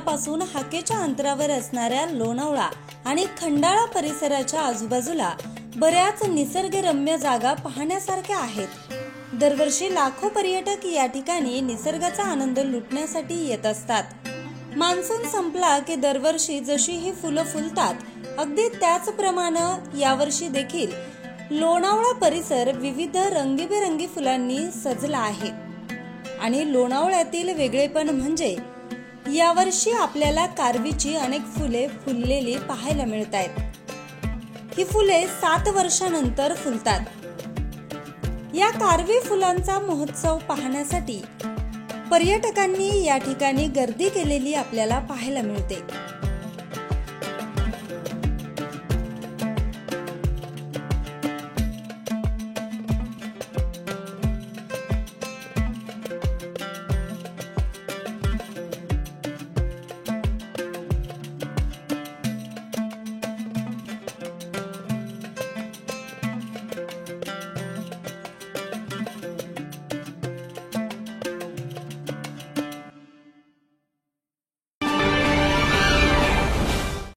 पुण्यापासून हाकेच्या अंतरावर असणाऱ्या लोणावळा आणि खंडाळा परिसराच्या आजूबाजूला बऱ्याच निसर्गरम्य जागा पाहण्यासारख्या आहेत। दरवर्षी लाखो पर्यटक या ठिकाणी निसर्गाचा आनंद लुटण्यासाठी येत असतात। मान्सून संपला की दरवर्षी जशी ही फुलं फुलतात, अगदी त्याचप्रमाणे यावर्षी देखील लोणावळा परिसर विविध रंगीबेरंगी फुलांनी सजला आहे। आणि लोणावळ्यातील वेगळेपण म्हणजे यावर्षी आपल्याला कारवीची अनेक फुले फुललेली पाहायला मिळत आहेत। ही फुले 7 वर्षानंतर फुलतात। या कारवी फुलांचा महोत्सव पाहण्यासाठी पर्यटकांनी या ठिकाणी गर्दी केलेली आपल्याला पाहायला मिळते।